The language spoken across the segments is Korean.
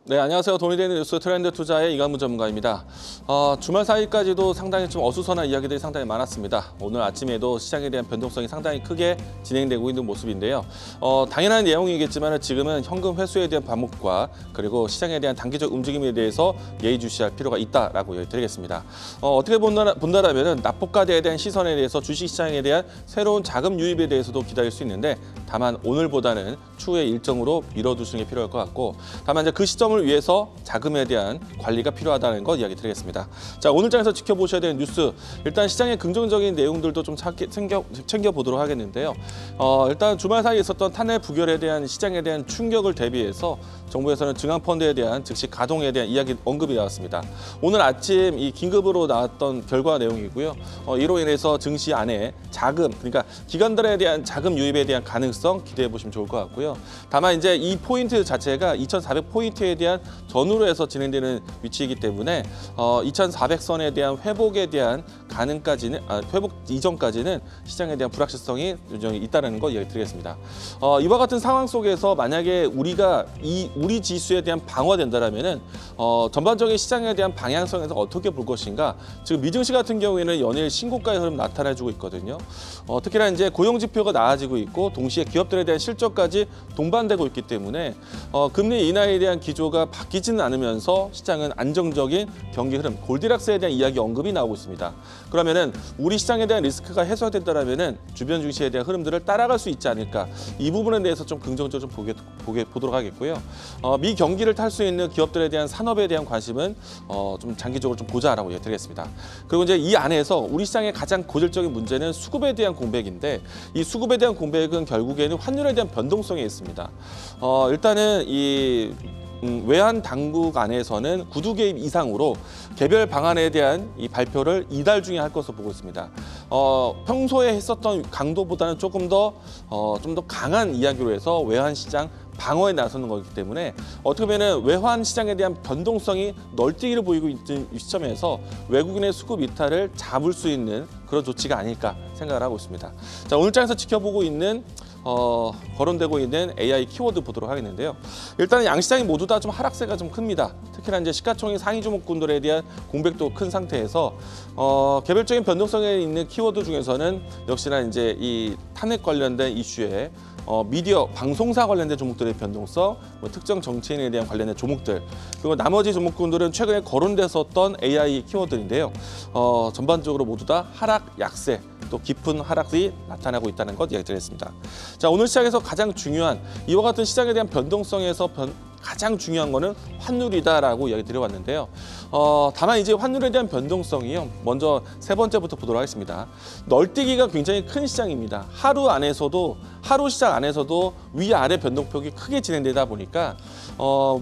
네, 안녕하세요. 돈이 되는 뉴스 트렌드 투자의 이강문 전문가입니다. 주말 사이까지도 상당히 좀 어수선한 이야기들이 상당히 많았습니다. 오늘 아침에도 시장에 대한 변동성이 상당히 크게 진행되고 있는 모습인데요. 당연한 내용이겠지만 지금은 현금 회수에 대한 반목과 그리고 시장에 대한 단기적 움직임에 대해서 예의주시할 필요가 있다라고 드리겠습니다. 어떻게 본다라면 납폭과대에 대한 시선에 대해서 주식시장에 대한 새로운 자금 유입에 대해서도 기다릴 수 있는데 다만 오늘보다는 추후의 일정으로 미뤄두시는 게 필요할 것 같고 다만 이제 그 시점을 위해서 자금에 대한 관리가 필요하다는 것 이야기 드리겠습니다. 자, 오늘 장에서 지켜보셔야 되는 뉴스, 일단 시장의 긍정적인 내용들도 좀 챙겨보도록 하겠는데요. 일단 주말 사이에 있었던 탄핵 부결에 대한 시장에 대한 충격을 대비해서 정부에서는 증강펀드에 대한 즉시 가동에 대한 이야기 언급이 나왔습니다. 오늘 아침 이 긴급으로 나왔던 결과 내용이고요. 이로 인해서 증시 안에 자금, 그러니까 기관들에 대한 자금 유입에 대한 가능성 기대해 보시면 좋을 것 같고요. 다만 이제 이 포인트 자체가 2,400포인트에 대한 전후로 해서 진행되는 위치이기 때문에 2,400선에 대한 회복에 대한 가능까지는 회복 이전까지는 시장에 대한 불확실성이 여전히 있다는 거 이야기 드리겠습니다. 이와 같은 상황 속에서 만약에 우리가 우리 지수에 대한 방어가 된다라면은 전반적인 시장에 대한 방향성에서 어떻게 볼 것인가? 지금 미증시 같은 경우에는 연일 신고가의 흐름 나타나주고 있거든요. 특히나 이제 고용 지표가 나아지고 있고 동시에 기업들에 대한 실적까지 동반되고 있기 때문에 금리 인하에 대한 기조가 바뀌지는 않으면서 시장은 안정적인 경기 흐름, 골디락스에 대한 이야기 언급이 나오고 있습니다. 그러면은 우리 시장에 대한 리스크가 해소된다라면은 주변 증시에 대한 흐름들을 따라갈 수 있지 않을까? 이 부분에 대해서 좀 긍정적으로 좀 보도록 하겠고요. 미 경기를 탈 수 있는 기업들에 대한 산업에 대한 관심은 좀 장기적으로 좀 보자라고 드리겠습니다. 그리고 이제 이 안에서 우리 시장의 가장 고질적인 문제는 수급에 대한 공백인데 이 수급에 대한 공백은 결국에는 환율에 대한 변동성에 있습니다. 일단은 이 외환 당국 안에서는 구두 개입 이상으로 개별 방안에 대한 이 발표를 이달 중에 할 것으로 보고 있습니다. 평소에 했었던 강도보다는 조금 더 좀 더 강한 이야기로 해서 외환 시장 방어에 나서는 거기 때문에 어떻게 보면 외환 시장에 대한 변동성이 널뛰기를 보이고 있는 시점에서 외국인의 수급 이탈을 잡을 수 있는 그런 조치가 아닐까 생각을 하고 있습니다. 자, 오늘 장에서 지켜보고 있는 거론되고 있는 AI 키워드 보도록 하겠는데요. 일단은 양시장이 모두 다 좀 하락세가 좀 큽니다. 특히나 이제 시가총액 상위 종목군들에 대한 공백도 큰 상태에서 개별적인 변동성에 있는 키워드 중에서는 역시나 이제 이 탄핵 관련된 이슈에 미디어, 방송사 관련된 종목들의 변동성, 특정 정치인에 대한 관련된 종목들, 그리고 나머지 종목군들은 최근에 거론됐었던 AI 키워드인데요. 전반적으로 모두 다 하락, 약세, 또 깊은 하락이 나타나고 있다는 것 이야기 드리겠습니다. 자, 오늘 시장에서 가장 중요한 이와 같은 시장에 대한 변동성에서 가장 중요한 거는 환율이다라고 이야기 드려왔는데요. 다만 이제 환율에 대한 변동성이요. 먼저 세 번째부터 보도록 하겠습니다. 널뛰기가 굉장히 큰 시장입니다. 하루 시장 안에서도 위아래 변동폭이 크게 진행되다 보니까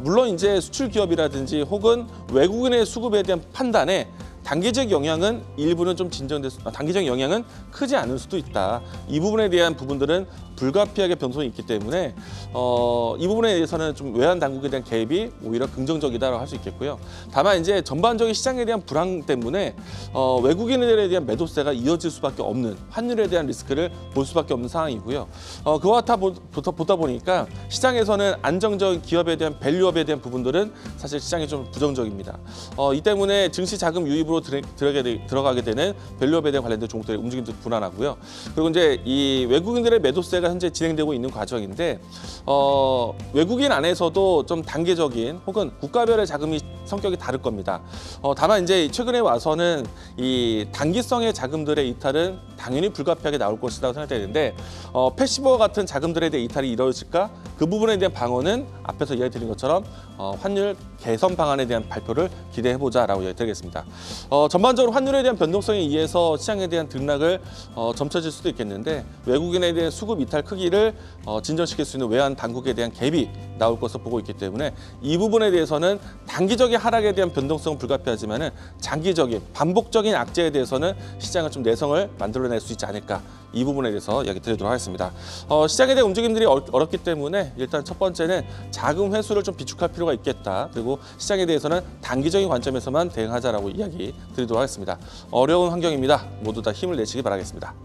물론 이제 수출 기업이라든지 혹은 외국인의 수급에 대한 판단에 단기적 영향은 일부는 좀 단기적 영향은 크지 않을 수도 있다. 이 부분에 대한 부분들은 불가피하게 변동성이 있기 때문에 이 부분에 대해서는 좀 외환 당국에 대한 개입이 오히려 긍정적이다라고 할 수 있겠고요. 다만 이제 전반적인 시장에 대한 불안 때문에 외국인들에 대한 매도세가 이어질 수밖에 없는 환율에 대한 리스크를 볼 수밖에 없는 상황이고요. 그와 같아 보다 보니까 시장에서는 안정적인 기업에 대한 밸류업에 대한 부분들은 사실 시장이 좀 부정적입니다. 이 때문에 증시 자금 유입으로 들어가게 되는 밸류업에 대한 관련된 종목들의 움직임도 불안하고요. 그리고 이제 이 외국인들의 매도세가 현재 진행되고 있는 과정인데 외국인 안에서도 좀 단계적인 혹은 국가별의 자금이 성격이 다를 겁니다. 다만 이제 최근에 와서는 이 단기성의 자금들의 이탈은 당연히 불가피하게 나올 것이라고 생각되는데 패시브와 같은 자금들에 대한 이탈이 이루어질까? 그 부분에 대한 방어는 앞에서 이야기드린 것처럼 환율 개선 방안에 대한 발표를 기대해보자라고 이야기드리겠습니다. 전반적으로 환율에 대한 변동성에 의해서 시장에 대한 등락을 점쳐질 수도 있겠는데 외국인에 대한 수급 이탈 크기를 진정시킬 수 있는 외환 당국에 대한 갭이 나올 것으로 보고 있기 때문에 이 부분에 대해서는 단기적인 하락에 대한 변동성은 불가피하지만은 장기적인 반복적인 악재에 대해서는 시장은 좀 내성을 만들어낼 수 있지 않을까, 이 부분에 대해서 이야기 드리도록 하겠습니다. 시장에 대한 움직임들이 어렵기 때문에 일단 첫 번째는 자금 회수를 좀 비축할 필요가 있겠다. 그리고 시장에 대해서는 단기적인 관점에서만 대응하자라고 이야기 드리도록 하겠습니다. 어려운 환경입니다. 모두 다 힘을 내시기 바라겠습니다.